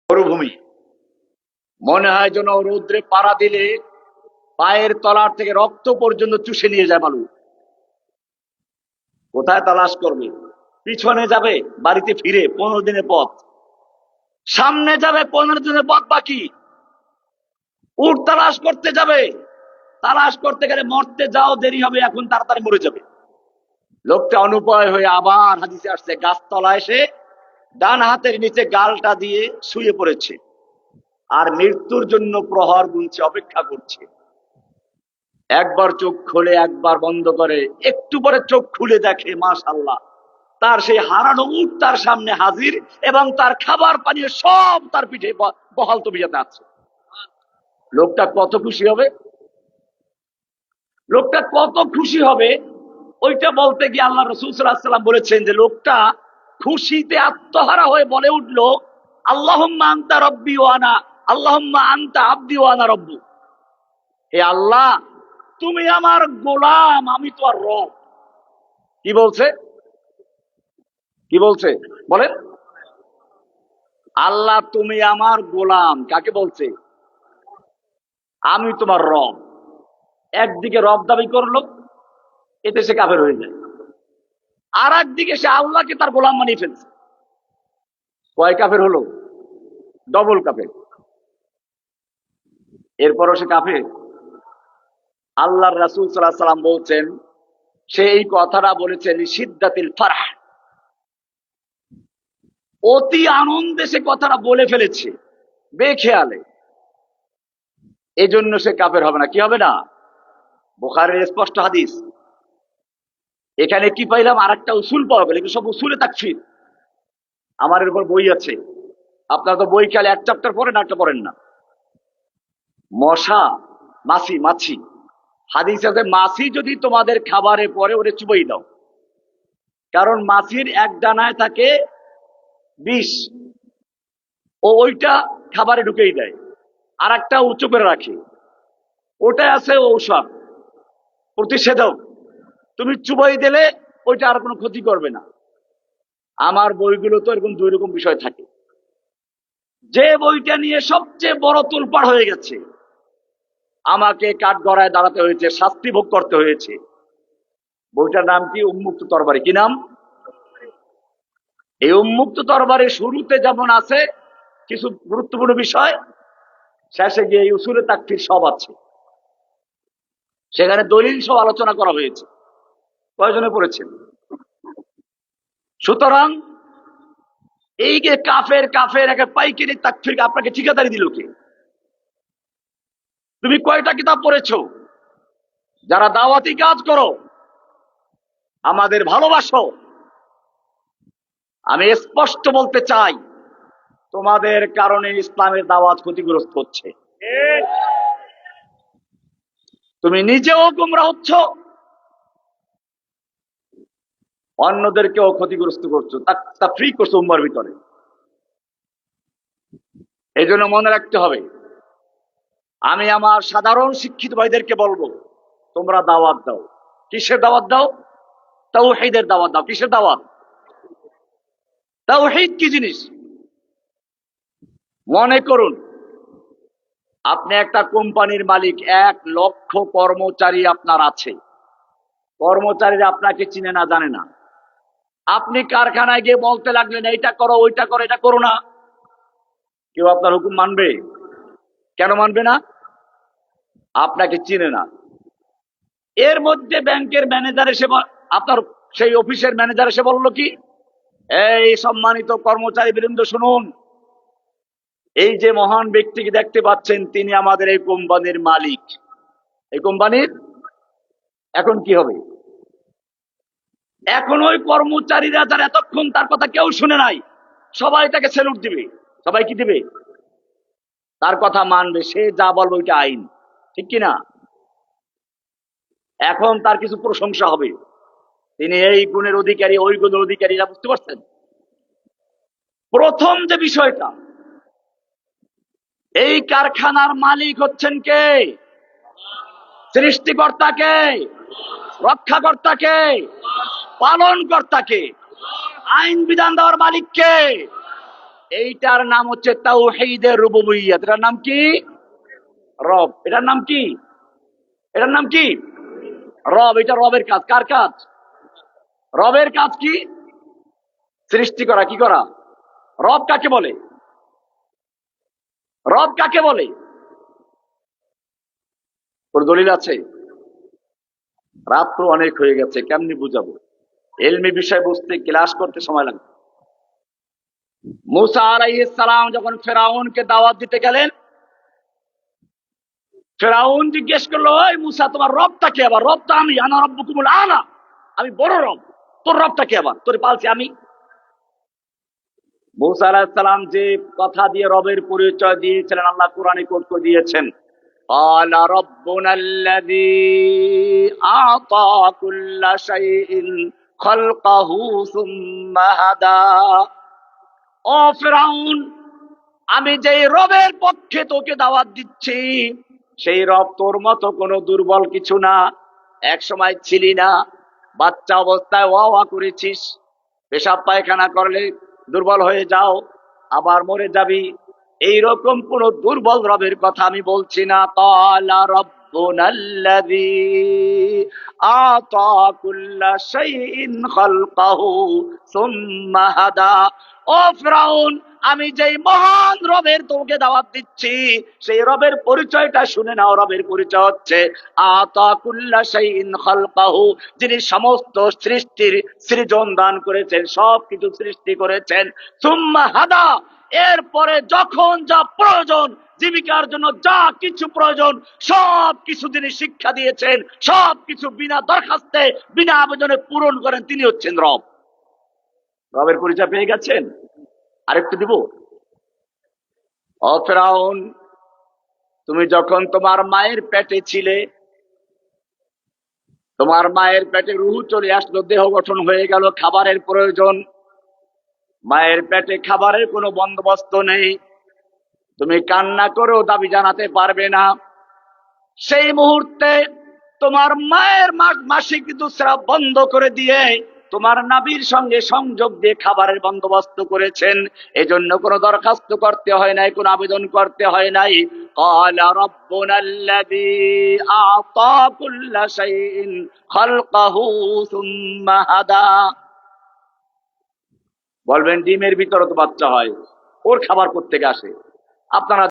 মরুভূমি, মনে হয় যেন রৌদ্রে পাড়া দিলে পায়ের তলার থেকে রক্ত পর্যন্ত চুষে নিয়ে যায় বালু। কোথায় তালাশ করবে? পিছনে যাবে বাড়িতে ফিরে 15 দিনের পথ, সামনে যাবে 15 দিনের পথ বাকি। উট তালাশ করতে যাবে, তালাশ করতে গেলে মরতে যাও দেরি হবে, এখন তাড়াতাড়ি মরে যাবে। লোকটা অনুপায় হয়ে আবার হাদিসে আসছে গাছতলায় এসে ডান হাতের নিচে গালটা দিয়ে শুয়ে পড়েছে আর মৃত্যুর জন্য প্রহর গুনছে, অপেক্ষা করছে। একবার চোখ খুলে একবার বন্ধ করে, একটু পরে চোখ খুলে দেখে মাশাআল্লাহ তার সেই হারানো উট তার সামনে হাজির এবং তার খাবার পানীয় সব তার পিঠে বহাল তবিয়াতে আছে। লোকটা কত খুশি হবে, লোকটা কত খুশি হবে। ওইটা বলতে গিয়ে আল্লাহ রাসূল সাল্লাল্লাহু আলাইহি ওয়াসাল্লাম বলেছেন যে লোকটা খুশিতে আত্মহারা হয়ে বলে উঠলো, আল্লাহুম্মা আনতা রাব্বি ওয়া আনা, আল্লাহুম্মা আনতা আবদি ওয়া আনা রাব্বু। হে আল্লাহ, তুমি আমার গোলাম, আমি তোমার রব। কি বলছে? কি বলছে বলেন? আল্লাহ তুমি আমার গোলাম, কাকে বলছে? আমি তোমার রব। একদিকে রব দাবি করলো, এতে সে কাফের হয়ে যায়। আর একদিকে সে আল্লাহকে তার গোলাম বানিয়ে ফেলছে। কয় কাফের হলো? ডবল কাফের। এরপরও সে কাফের। আল্লাহর রাসূল সাল্লাল্লাহু আলাইহি সাল্লাম বলছেন, সে এই কথাটা বলেছেন শিদ্দাতিল ফারহ, অতি আনন্দে সে কথাটা বলে ফেলেছে, বেখেয়ালে। এই জন্য সে কাফের হবে না। কি হবে না? বুখারীর স্পষ্ট হাদিস। এখানে কি পাইলাম? আর একটা উসুল পাওয়া গেল। এগুলো সব উসুলে তাকফীর। আমার এর উপর বই আছে, আপনারা তো বই খেয়ালে এক চ্যাপ্টার পড়েন, একটা পড়েন না। মশা, মাছি, মাছি, হাদিস আছে মাছি যদি তোমাদের খাবারে পড়ে ওরে চুবাই দাও, কারণ মাছির এক ডানায় থাকে বিষ, ও ওইটা খাবারে ঢুকেই দেয়, আর একটা উঁচু করে রাখে, ওটাই আছে ঔষধ, প্রতিষেধক। তুমি চুবাই দিলে ওইটা আর কোনো ক্ষতি করবে না। আমার বইগুলো তো এরকম দুই রকম বিষয় থাকে। যে বইটা নিয়ে সবচেয়ে বড় তোলপাড় হয়ে গেছে, আমাকে কাঠগড়ায় দাঁড়াতে হয়েছে, শাস্তি ভোগ করতে হয়েছে, বইটার নাম কি? উন্মুক্ত তরবারি। কি নাম? এই উন্মুক্ত তরবারির শুরুতে যেমন আছে কিছু গুরুত্বপূর্ণ বিষয়, শেষে গিয়ে এই উসুলে তাকফীর সব আছে। সেখানে দলিল সব আলোচনা করা হয়েছে। কয়জনে পড়েছেন? সুতরাং এই যে কাফের কাফের একটা পাইকারি তাকফীর আপনাকে ঠিকাদারি দিল কে? তুমি কয়টা কিতাব পড়েছো? যারা দাওয়াতি কাজ করো, আমাদের ভালোবাসো, আমি স্পষ্ট বলতে চাই তোমাদের কারণে ইসলামের দাওয়াত ক্ষতিগ্রস্ত হচ্ছে। তুমি নিজেও গুমরা হচ্ছ, অন্যদেরকেও ক্ষতিগ্রস্ত করছো, তা ফ্রি করছো উম্মার ভিতরে। এই জন্য মনে রাখতে হবে, আমি আমার সাধারণ শিক্ষিত ভাইদেরকে বলবো, তোমরা দাওয়াত দাও। কিসের দাওয়াত দাও? তাওহীদের দাওয়াত দাও। কিসের দাওয়াত? তাওহীদ কি জিনিস? মনে করুন আপনি একটা কোম্পানির মালিক, 1,00,000 কর্মচারী আপনার আছে। কর্মচারীরা আপনাকে চিনে না, জানে না। আপনি কারখানায় গিয়ে বলতে লাগলেন এইটা করো, ওইটা করো, এটা করো না, কেউ আপনার হুকুম মানবে? কেন মানবে না? আপনাকে চিনে না। এর মধ্যে ব্যাংকের ম্যানেজার এসে আপনার সেই অফিসের ম্যানেজার এসে বললো কি, এই সম্মানিত কর্মচারী বৃন্দ শুনুন, এই যে মহান ব্যক্তিকে দেখতে পাচ্ছেন তিনি আমাদের এই কোম্পানির মালিক, এই কোম্পানির। এখন কি হবে? এখন ওই কর্মচারীরা যারা এতক্ষণ তার কথা কেউ শুনে নাই, সবাই তাকে স্যালুট দিবে। সবাই কি দিবে? তার কথা মানবে, সে যা বলবে ওইটা আইন, ঠিক কিনা? এখন তার কিছু প্রশংসা হবে, তিনি এই গুণের অধিকারী, ওই গুণের অধিকারী। বুঝতে পারছেন? প্রথম যে বিষয়টা, এই কারখানার মালিক হচ্ছেন কে? সৃষ্টিকর্তা কে? রক্ষাকর্তা কে? পালন কর্তা কে? আইন বিধান দেওয়ার মালিক কে? এইটার নাম হচ্ছে তাওহীদের রুবুবিয়্যাত। এটার নাম কি? রব। এটার নাম কি? এটার নাম কি? রব। এটা রবের কাজ। কার কাজ? রবের কাজ কি? সৃষ্টি করা। কি করা? রব কাকে বলে? রব কাকে বলে? ওর দলিল আছে? রাত তো অনেক হয়ে গেছে, কেমনি বুঝাবো? এলমি বিষয় বুঝতে ক্লাস করতে সময় লাগবে। মুসা আলাইহিস সালাম যখন ফেরাউনকে দাওয়াত দিতে গেলেন, ফেরাউন জিজ্ঞেস করলো, ওই মুসা তোমার রবটা কে? আবার রবটা আমি, আনা রব্বুকুমুল আলা, আমি বড় রব। তোর রবটা কে? আবার তোর পালছি আমি। মুসা আলাইহিস সালাম যে কথা দিয়ে রবের পরিচয় দিয়েছিলেন, আল্লাহ কোরআনে কোট করে দিয়েছেন, قال ربنا الذي أعطى كل شيء خلقه ثم هدى। ও ফেরাউন, আমি যেই রবের পক্ষে তোকে দাওয়াত দিচ্ছি, সেই রব তোর মতো কোনো দুর্বল কিছু না। এক সময় ছিলি না, বাচ্চা অবস্থায় ওয়া ওয়া করেছিস, পেশাব পায়খানা করলে দুর্বল হয়ে যাও, আবার মরে যাবি। এইরকম কোন দুর্বল রবের কথা আমি বলছি না। ক্বালা রাব্বুনাল্লাযী আতা কুল্লা শাইইন খালকাহু সুম্মা হাদা। ও ফিরআউন, আমি যেই মহান রবের তোকে দাওয়াত দিচ্ছি, সেই রবের পরিচয়টা শুনে নাও। রবের পরিচয় হচ্ছে আতা কুল্লা শাইইন খালকাহু, যিনি সমস্ত সৃষ্টির সৃজন দান করেছেন, সবকিছু সৃষ্টি করেছেন। সুম্মা হাদা, এরপরে যখন যা প্রয়োজন, জীবিকার জন্য যা কিছু প্রয়োজন, সব কিছু তিনি শিক্ষা দিয়েছেন, সব কিছু বিনা দরখাস্তে বিনা আবেদনে পূরণ করেন। তিনি হচ্ছেন রব। রবের পরিচয় পেয়ে গেছেন? আরেকটু দিব। ও ফিরআউন, তুমি যখন তোমার মায়ের পেটে ছিলে, তোমার মায়ের পেটে রূহ চলে আসলো, দেহ গঠন হয়ে গেল, খাবারের প্রয়োজন। মায়ের পেটে খাবারের কোনো বন্দোবস্ত নেই, তুমি কান্না করেও দাবি জানাতে পারবে না। সেই মুহূর্তে তোমার মায়ের মাসিক ঋতুস্রাব বন্ধ করে দিয়ে তোমার নাভির সঙ্গে সংযোগ দিয়ে খাবারের বন্দোবস্ত করেছেন। এজন্য কোনো দরখাস্ত করতে হয় নাই, কোনো আবেদন করতে হয় নাই। ক্বালা রাব্বুনাল্লাযী আ'তা কুল্লা শাইইন খালকাহু সুম্মা হাদা। বলবেন ডিমের ভিতরে তো বাচ্চা হয়, ওর খাবার কোত্থেকে আসে? আপনারা